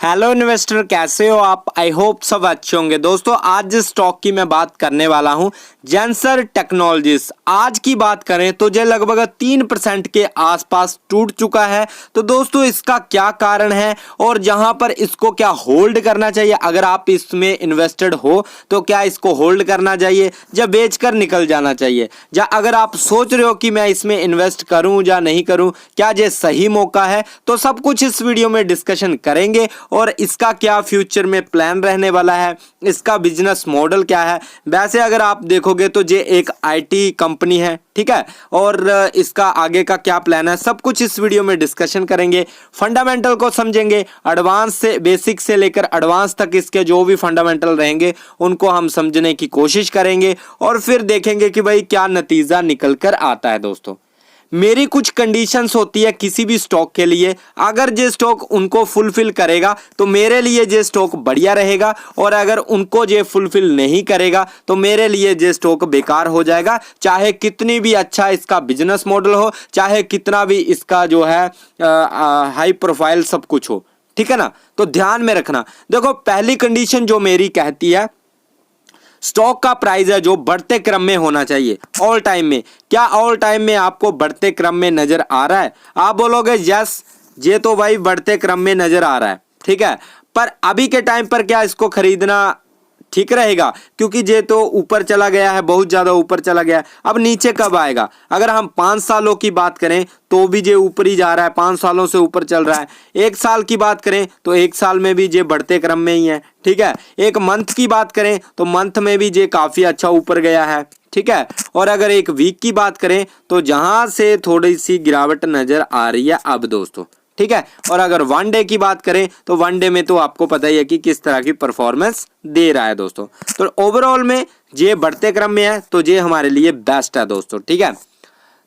Hello investor, कैसे हो आप? आई होप सब अच्छे होंगे। दोस्तों आज जिस स्टॉक की मैं बात करने वाला हूं, जेंसर टेक्नोलॉजीज, आज की बात करें तो ये लगभग 3% के आसपास टूट चुका है। तो दोस्तों इसका क्या कारण है और जहां पर इसको क्या होल्ड करना चाहिए? अगर आप इसमें इन्वेस्टेड हो तो क्या इसको होल्ड करना चाहिए या बेचकर निकल जाना चाहिए? या अगर आप सोच रहे हो कि मैं इसमें इन्वेस्ट करूं या नहीं करूं, क्या ये सही मौका है? तो सब कुछ इस वीडियो में डिस्कशन करेंगे और इसका क्या फ्यूचर में प्लान रहने वाला है, इसका बिजनेस मॉडल क्या है। वैसे अगर आप देखोगे तो ये एक आईटी कंपनी है, ठीक है, और इसका आगे का क्या प्लान है सब कुछ इस वीडियो में डिस्कशन करेंगे। फंडामेंटल को समझेंगे, एडवांस से बेसिक से लेकर एडवांस तक इसके जो भी फंडामेंटल रहेंगे उनको हम समझने की कोशिश करेंगे और फिर देखेंगे कि भाई क्या नतीजा निकल कर आता है। दोस्तों मेरी कुछ कंडीशंस होती है किसी भी स्टॉक के लिए, अगर ये स्टॉक उनको फुलफिल करेगा तो मेरे लिए ये स्टॉक बढ़िया रहेगा, और अगर उनको ये फुलफिल नहीं करेगा तो मेरे लिए ये स्टॉक बेकार हो जाएगा, चाहे कितनी भी अच्छा इसका बिजनेस मॉडल हो, चाहे कितना भी इसका जो है हाई प्रोफाइल सब कुछ हो, ठीक है ना। तो ध्यान में रखना। देखो पहली कंडीशन जो मेरी कहती है, स्टॉक का प्राइस है जो बढ़ते क्रम में होना चाहिए ऑल टाइम में। क्या ऑल टाइम में आपको बढ़ते क्रम में नजर आ रहा है? आप बोलोगे यस, ये तो भाई बढ़ते क्रम में नजर आ रहा है, ठीक है, पर अभी के टाइम पर क्या इसको खरीदना ठीक रहेगा? क्योंकि ये तो ऊपर चला गया है, बहुत ज्यादा ऊपर चला गया है, अब नीचे कब आएगा? अगर हम 5 सालों की बात करें तो भी ये ऊपर ही जा रहा है, 5 सालों से ऊपर चल रहा है। 1 साल की बात करें तो 1 साल में भी ये बढ़ते क्रम में ही है, ठीक है। एक मंथ की बात करें तो मंथ में भी ये काफी अच्छा ऊपर गया है, ठीक है। और अगर एक वीक की बात करें तो जहां से थोड़ी सी गिरावट नजर आ रही है अब दोस्तों, ठीक है। और अगर वन डे की बात करें तो वन डे में तो आपको पता ही है कि किस तरह की परफॉर्मेंस दे रहा है दोस्तों। तो ओवरऑल में ये बढ़ते क्रम में है तो ये हमारे लिए बेस्ट है दोस्तों, ठीक है।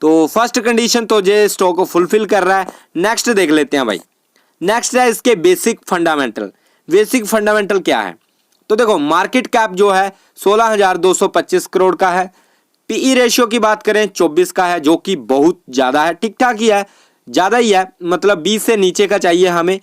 तो फर्स्ट कंडीशन तो ये स्टॉक को फुलफिल कर रहा है। नेक्स्ट देख लेते हैं भाई। नेक्स्ट है इसके बेसिक फंडामेंटल। बेसिक फंडामेंटल क्या है? तो देखो मार्केट कैप जो है 16,225 करोड़ का है। पीई रेशियो की बात करें 24 का है, जो कि बहुत ज्यादा है, ठीक ठाक ही है, ज़्यादा ही है, मतलब 20 से नीचे का चाहिए हमें।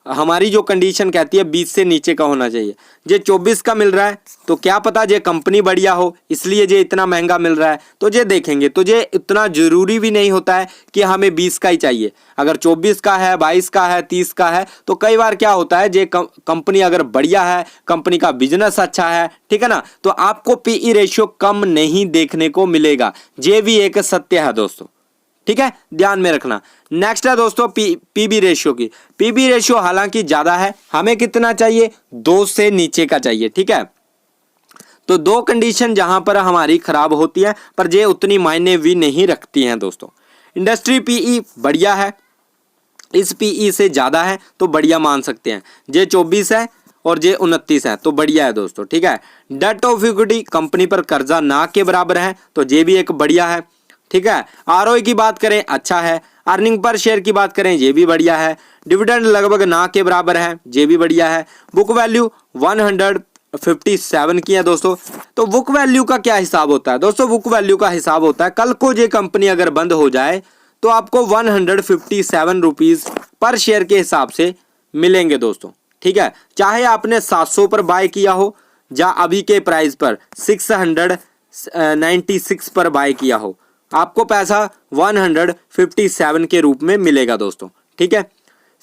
हमारी जो कंडीशन कहती है 20 से नीचे का होना चाहिए। ये 24 का मिल रहा है तो क्या पता ये कंपनी बढ़िया हो इसलिए ये इतना महंगा मिल रहा है, तो ये देखेंगे। तो ये इतना ज़रूरी भी नहीं होता है कि हमें 20 का ही चाहिए। अगर 24 का है, 22 का है, 30 का है, तो कई बार क्या होता है ये कंपनी अगर बढ़िया है, कंपनी का बिजनेस अच्छा है, ठीक है ना, तो आपको पीई रेशियो कम नहीं देखने को मिलेगा। ये भी एक सत्य है दोस्तों, ठीक है, ध्यान में रखना। नेक्स्ट है दोस्तों पीबी रेशियो की। पीबी रेशियो हालांकि ज्यादा है, हमें कितना चाहिए? 2 से नीचे का चाहिए, ठीक है। तो 2 कंडीशन जहां पर हमारी खराब होती है, पर ये उतनी मायने भी नहीं रखती हैं दोस्तों। इंडस्ट्री पीई बढ़िया है, इस पीई से ज्यादा है तो बढ़िया मान सकते हैं। ये 24 है और ये 29 है तो बढ़िया है दोस्तों, ठीक है। डेट ऑफ इक्विटी, कंपनी पर कर्जा ना के बराबर है तो ये भी एक बढ़िया है, ठीक है। आरओई की बात करें अच्छा है। अर्निंग पर शेयर की बात करें ये भी बढ़िया है। डिविडेंड लगभग ना के बराबर है, ये भी बढ़िया है। बुक वैल्यू 157 की है दोस्तों। तो बुक वैल्यू का क्या हिसाब होता है दोस्तों? बुक वैल्यू का हिसाब होता है कल को ये कंपनी अगर बंद हो जाए तो आपको 157 रुपीज पर शेयर के हिसाब से मिलेंगे दोस्तों, ठीक है। चाहे आपने 700 पर बाय किया हो या अभी के प्राइस पर 696 पर बाय किया हो, आपको पैसा 157 के रूप में मिलेगा दोस्तों, ठीक है।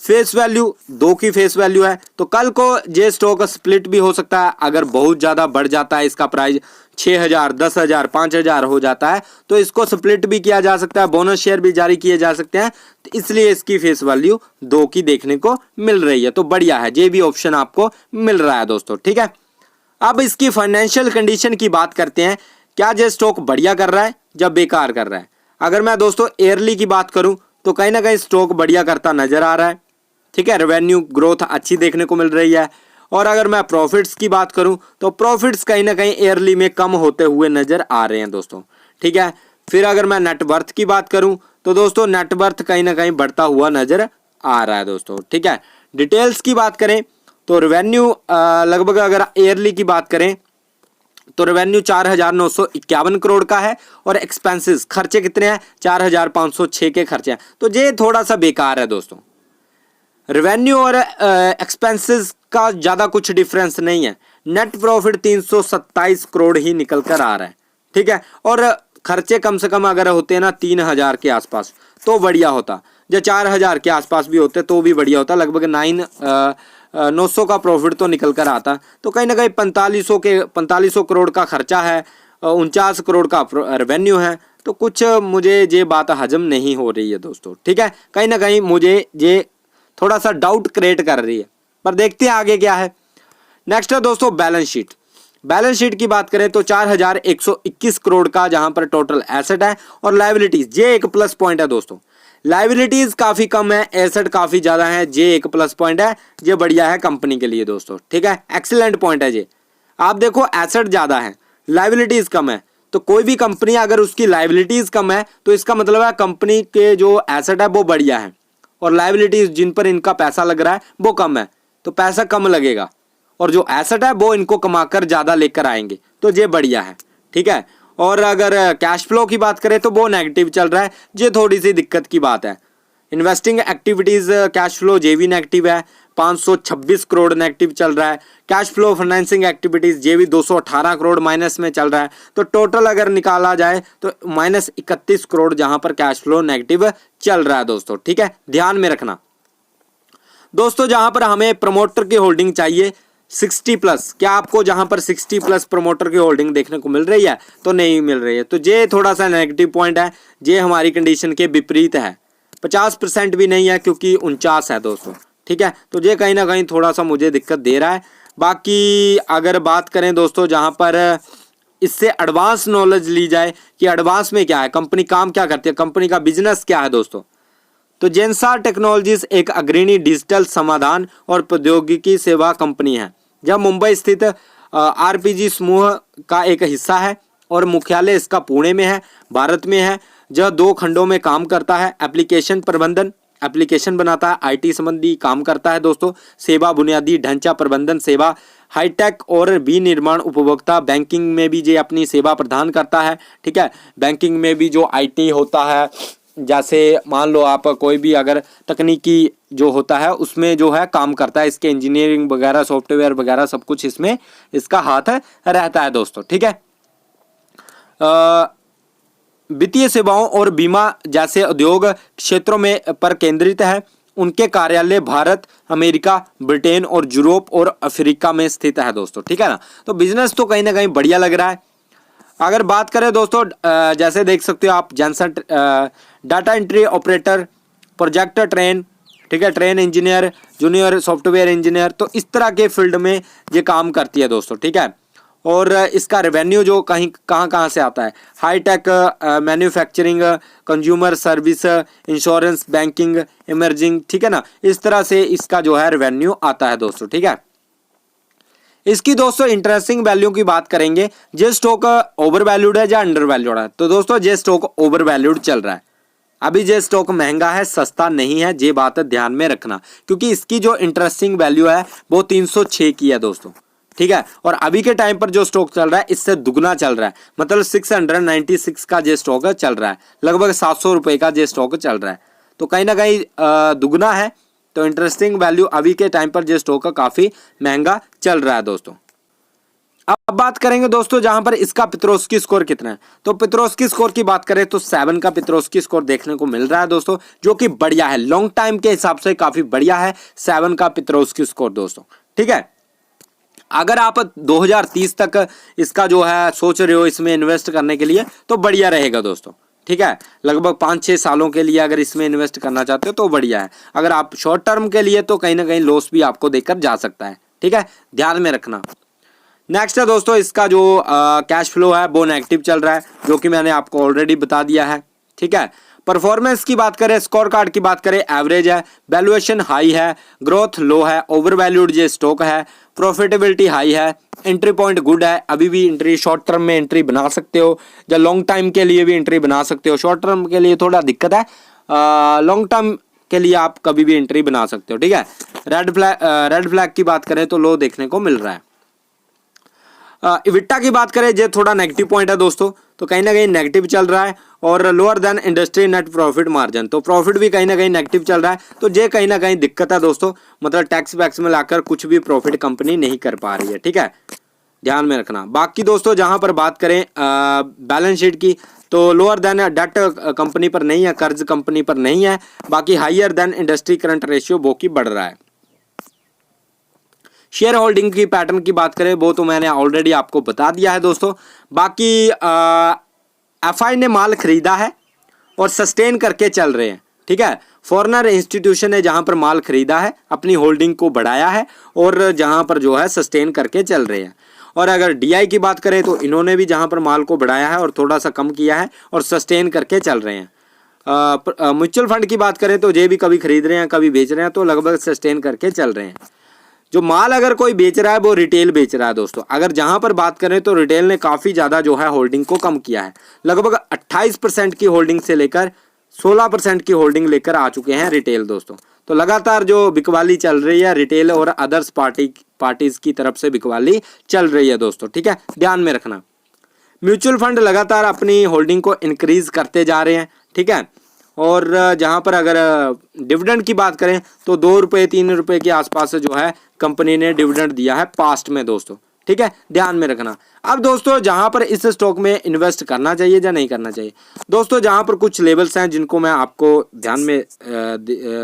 फेस वैल्यू 2 की फेस वैल्यू है, तो कल को ये स्टॉक स्प्लिट भी हो सकता है। अगर बहुत ज़्यादा बढ़ जाता है इसका प्राइस, 6,000, 10,000, 5,000 हो जाता है तो इसको स्प्लिट भी किया जा सकता है, बोनस शेयर भी जारी किए जा सकते हैं, तो इसलिए इसकी फेस वैल्यू 2 की देखने को मिल रही है। तो बढ़िया है, ये भी ऑप्शन आपको मिल रहा है दोस्तों, ठीक है। अब इसकी फाइनेंशियल कंडीशन की बात करते हैं। क्या ये स्टॉक बढ़िया कर रहा है या बेकार कर रहा है? अगर मैं दोस्तों ईयरली की बात करूं तो कहीं ना कहीं स्टॉक बढ़िया करता नजर आ रहा है, ठीक है। रेवेन्यू ग्रोथ अच्छी देखने को मिल रही है। और अगर मैं प्रॉफिट्स की बात करूं तो प्रॉफिट्स कहीं ना कहीं ईयरली में कम होते हुए नजर आ रहे हैं दोस्तों, ठीक है। फिर अगर मैं नेटवर्थ की बात करूं तो दोस्तों नेटवर्थ कहीं ना कहीं बढ़ता हुआ नजर आ रहा है दोस्तों, ठीक है। डिटेल्स की बात करें तो रेवेन्यू लगभग अगर ईयरली की बात करें तो रेवेन्यू 4,951 करोड़ का है और एक्सपेंसेस खर्चे कितने हैं? 4,506 के खर्चे हैं। तो ये थोड़ा सा बेकार है दोस्तों। रेवेन्यू और एक्सपेंसेस का ज़्यादा कुछ डिफरेंस नहीं है। नेट प्रॉफिट 327 करोड़ ही निकल कर आ रहा है, ठीक है। और खर्चे कम से कम अगर होते हैं ना 3000 के आसपास तो बढ़िया होता, या 4000 के आसपास भी होते तो भी बढ़िया होता। लगभग 900 का प्रॉफिट तो निकल कर आता। तो कहीं ना कहीं 4500 करोड़ का खर्चा है, 49 करोड़ का रेवेन्यू है। तो कुछ मुझे ये बात हजम नहीं हो रही है दोस्तों, ठीक है। कहीं ना कहीं मुझे ये थोड़ा सा डाउट क्रिएट कर रही है, पर देखते हैं आगे क्या है। नेक्स्ट है दोस्तों बैलेंस शीट। बैलेंस शीट की बात करें तो 4121 करोड़ का जहां पर टोटल एसेट है, और लायबिलिटीज ये एक प्लस पॉइंट है दोस्तों। लायबिलिटीज काफी कम है, एसेट काफी ज्यादा है, ये एक प्लस पॉइंट है, ये बढ़िया है कंपनी के लिए दोस्तों, ठीक है। एक्सीलेंट पॉइंट है ये। आप देखो एसेट ज्यादा है, लायबिलिटीज कम है, तो कोई भी कंपनी अगर उसकी लायबिलिटीज कम है तो इसका मतलब है कंपनी के जो एसेट है वो बढ़िया है, और लायबिलिटीज जिन पर इनका पैसा लग रहा है वो कम है, तो पैसा कम लगेगा, और जो एसेट है वो इनको कमाकर ज्यादा लेकर आएंगे, तो ये बढ़िया है, ठीक है। और अगर कैश फ्लो की बात करें तो वो नेगेटिव चल रहा है, ये थोड़ी सी दिक्कत की बात है। इन्वेस्टिंग एक्टिविटीज कैश फ्लो जे भी नेगेटिव है, 526 करोड़ नेगेटिव चल रहा है। कैश फ्लो फाइनेंसिंग एक्टिविटीज जे भी 218 करोड़ माइनस में चल रहा है। तो टोटल अगर निकाला जाए तो -31 करोड़ जहां पर कैश फ्लो नेगेटिव चल रहा है दोस्तों, ठीक है, ध्यान में रखना दोस्तों। जहां पर हमें प्रमोटर की होल्डिंग चाहिए 60+, क्या आपको जहां पर 60+ प्रमोटर की होल्डिंग देखने को मिल रही है? तो नहीं मिल रही है, तो ये थोड़ा सा नेगेटिव पॉइंट है, ये हमारी कंडीशन के विपरीत है। 50% भी नहीं है क्योंकि 49 है दोस्तों, ठीक है। तो ये कहीं ना कहीं थोड़ा सा मुझे दिक्कत दे रहा है। बाकी अगर बात करें दोस्तों जहां पर इससे एडवांस नॉलेज ली जाए कि एडवांस में क्या है, कंपनी काम क्या करती है, कंपनी का बिजनेस क्या है दोस्तों, तो जेंसार टेक्नोलॉजीज एक अग्रणी डिजिटल समाधान और प्रौद्योगिकी सेवा कंपनी है, जब मुंबई स्थित आरपीजी समूह का एक हिस्सा है, और मुख्यालय इसका पुणे में है, भारत में है। यह 2 खंडों में काम करता है। एप्लीकेशन प्रबंधन, एप्लीकेशन बनाता है, आईटी संबंधी काम करता है दोस्तों। सेवा बुनियादी ढांचा प्रबंधन सेवा, हाईटेक और विनिर्माण उपभोक्ता बैंकिंग में भी ये अपनी सेवा प्रदान करता है, ठीक है। बैंकिंग में भी जो आईटी होता है, जैसे मान लो आप कोई भी अगर तकनीकी जो होता है उसमें जो है काम करता है, इसके इंजीनियरिंग वगैरह सॉफ्टवेयर वगैरह सब कुछ इसमें इसका हाथ रहता है दोस्तों, ठीक है। वित्तीय सेवाओं और बीमा जैसे उद्योग क्षेत्रों में पर केंद्रित है। उनके कार्यालय भारत, अमेरिका, ब्रिटेन और यूरोप और अफ्रीका में स्थित है दोस्तों, ठीक है ना। तो बिजनेस तो कहीं ना कहीं बढ़िया लग रहा है। अगर बात करें दोस्तों जैसे देख सकते हो आप जेंसन data entry operator, projector train, ठीक है, train engineer, junior software engineer, तो इस तरह के फील्ड में ये काम करती है दोस्तों, ठीक है। और इसका रेवेन्यू जो कहाँ से आता है, hi tech, manufacturing, consumer service, insurance, banking, emerging, ठीक है ना, इस तरह से इसका जो है रेवेन्यू आता है दोस्तों, ठीक है। इसकी दोस्तों इंटरेस्टिंग वैल्यू की बात करेंगे, जे स्टॉक ओवर वैल्यूड है या अंडर वैल्यूड है, तो दोस्तों जे स्टॉक ओवर वैल्यूड चल रहा है। अभी जे स्टॉक महंगा है, सस्ता नहीं है, ये बात ध्यान में रखना, क्योंकि इसकी जो इंटरेस्टिंग वैल्यू है वो 306 की है दोस्तों, ठीक है। और अभी के टाइम पर जो स्टॉक चल रहा है इससे दुगना चल रहा है, मतलब 696 का जे स्टॉक चल रहा है, लगभग 700 रुपए का जे स्टॉक चल रहा है, तो कहीं ना कहीं दुगना है। तो इंटरेस्टिंग वैल्यू अभी के टाइम पर जे स्टॉक का काफी महंगा चल रहा है दोस्तों। अब बात करेंगे दोस्तों जहां पर इसका पित्रोस्की स्कोर कितना है, तो पित्रोस्की स्कोर की बात करें तो 7 का पित्रोस्की स्कोर देखने को मिल रहा है दोस्तों, जो कि बढ़िया है, लॉन्ग टाइम के हिसाब से काफी बढ़िया है 7 का पित्रोस्की स्कोर दोस्तों, ठीक है। अगर आप 2030 तक इसका जो है सोच रहे हो इसमें इन्वेस्ट करने के लिए तो बढ़िया रहेगा दोस्तों, ठीक है। लगभग 5-6 सालों के लिए अगर इसमें इन्वेस्ट करना चाहते हो तो बढ़िया है। अगर आप शॉर्ट टर्म के लिए तो कहीं ना कहीं लॉस भी आपको देकर जा सकता है, ठीक है, ध्यान में रखना। नेक्स्ट है दोस्तों इसका जो कैश फ्लो है वो नेगेटिव चल रहा है, जो कि मैंने आपको ऑलरेडी बता दिया है, ठीक है। परफॉर्मेंस की बात करें, स्कोर कार्ड की बात करें, एवरेज है, वैल्यूएशन हाई है, ग्रोथ लो है, ओवर वैल्यूड जे स्टॉक है, प्रॉफिटेबिलिटी हाई है, एंट्री पॉइंट गुड है, अभी भी एंट्री शॉर्ट टर्म में एंट्री बना सकते हो या लॉन्ग टाइम के लिए भी एंट्री बना सकते हो। शॉर्ट टर्म के लिए थोड़ा दिक्कत है, लॉन्ग टर्म के लिए आप कभी भी एंट्री बना सकते हो, ठीक है। रेड फ्लैग की बात करें तो लो देखने को मिल रहा है। इविटा की बात करें, ये थोड़ा नेगेटिव पॉइंट है दोस्तों, तो कहीं ना कहीं नेगेटिव चल रहा है। और lower than industry net profit margin, तो प्रॉफिट भी कहीं ना कहीं नेगेटिव चल रहा है, तो ये कहीं ना कहीं दिक्कत है दोस्तों, मतलब टैक्स वैक्स में लाकर कुछ भी प्रॉफिट कंपनी नहीं कर पा रही है, ठीक है, ध्यान में रखना। बाकी दोस्तों जहां पर बात करें बैलेंस शीट की, तो लोअर देन डेट कंपनी पर नहीं है, कर्ज कंपनी पर नहीं है। बाकी higher than industry current ratio वो की बढ़ रहा है। शेयर होल्डिंग की पैटर्न की बात करें, वो तो मैंने ऑलरेडी आपको बता दिया है दोस्तों। बाकी एफआई ने माल खरीदा है और सस्टेन करके चल रहे हैं, ठीक है। फॉरेनर इंस्टीट्यूशन ने जहां पर माल खरीदा है, अपनी होल्डिंग को बढ़ाया है और जहां पर जो है सस्टेन करके चल रहे हैं। और अगर डीआई की बात करें तो इन्होंने भी जहां पर माल को बढ़ाया है और थोड़ा सा कम किया है और सस्टेन करके चल रहे हैं। म्यूचुअल फंड की बात करें तो ये भी कभी खरीद रहे हैं कभी बेच रहे हैं, तो लगभग सस्टेन करके चल रहे हैं। जो माल अगर कोई बेच रहा है वो रिटेल बेच रहा है दोस्तों। अगर जहां पर बात करें तो रिटेल ने काफ़ी ज़्यादा जो है होल्डिंग को कम किया है, लगभग 28% की होल्डिंग से लेकर 16% की होल्डिंग लेकर आ चुके हैं रिटेल दोस्तों। तो लगातार जो बिकवाली चल रही है रिटेल और अदर्स पार्टीज की तरफ से बिकवाली चल रही है दोस्तों, ठीक है, ध्यान में रखना। म्यूचुअल फंड लगातार अपनी होल्डिंग को इंक्रीज करते जा रहे हैं, ठीक है। और जहां पर अगर डिविडेंड की बात करें तो 2 रुपये 3 रुपये के आसपास जो है कंपनी ने डिविडेंड दिया है पास्ट में दोस्तों, ठीक है, ध्यान में रखना। अब दोस्तों जहां पर इस स्टॉक में इन्वेस्ट करना चाहिए या नहीं करना चाहिए, दोस्तों जहां पर कुछ लेवल्स हैं जिनको मैं आपको ध्यान में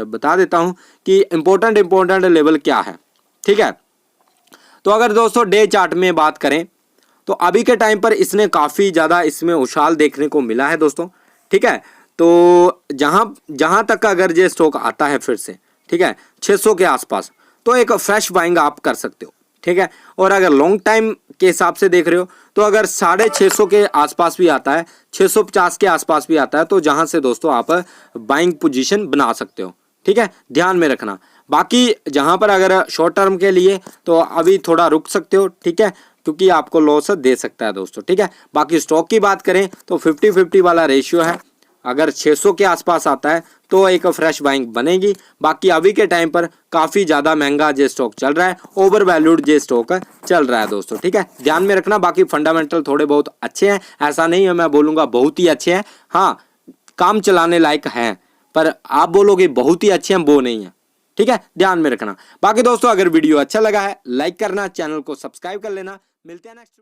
बता देता हूं कि इम्पोर्टेंट लेवल क्या है, ठीक है। तो अगर दोस्तों डे चार्ट में बात करें तो अभी के टाइम पर इसने काफ़ी ज़्यादा इसमें उछाल देखने को मिला है दोस्तों, ठीक है। तो जहां तक अगर ये स्टॉक आता है फिर से, ठीक है, 600 के आसपास, तो एक फ्रेश बाइंग आप कर सकते हो, ठीक है। और अगर लॉन्ग टाइम के हिसाब से देख रहे हो तो अगर 650 के आसपास भी आता है, 650 के आसपास भी आता है, तो जहां से दोस्तों आप बाइंग पोजीशन बना सकते हो, ठीक है, ध्यान में रखना। बाकी जहां पर अगर शॉर्ट टर्म के लिए तो अभी थोड़ा रुक सकते हो, ठीक है, क्योंकि आपको लॉस दे सकता है दोस्तों, ठीक है। बाकी स्टॉक की बात करें तो 50-50 वाला रेशियो है, अगर 600 के आसपास आता है तो एक फ्रेश बाइंग बनेगी। बाकी अभी के टाइम पर काफ़ी ज़्यादा महंगा जे स्टॉक चल रहा है, ओवर वैल्यूड जे स्टॉक चल रहा है दोस्तों, ठीक है, ध्यान में रखना। बाकी फंडामेंटल थोड़े बहुत अच्छे हैं, ऐसा नहीं है मैं बोलूँगा बहुत ही अच्छे हैं, हाँ काम चलाने लायक हैं, पर आप बोलोगे बहुत ही अच्छे हैं वो नहीं है, ठीक है, ध्यान में रखना। बाकी दोस्तों अगर वीडियो अच्छा लगा है लाइक करना, चैनल को सब्सक्राइब कर लेना। मिलते हैं नेक्स्ट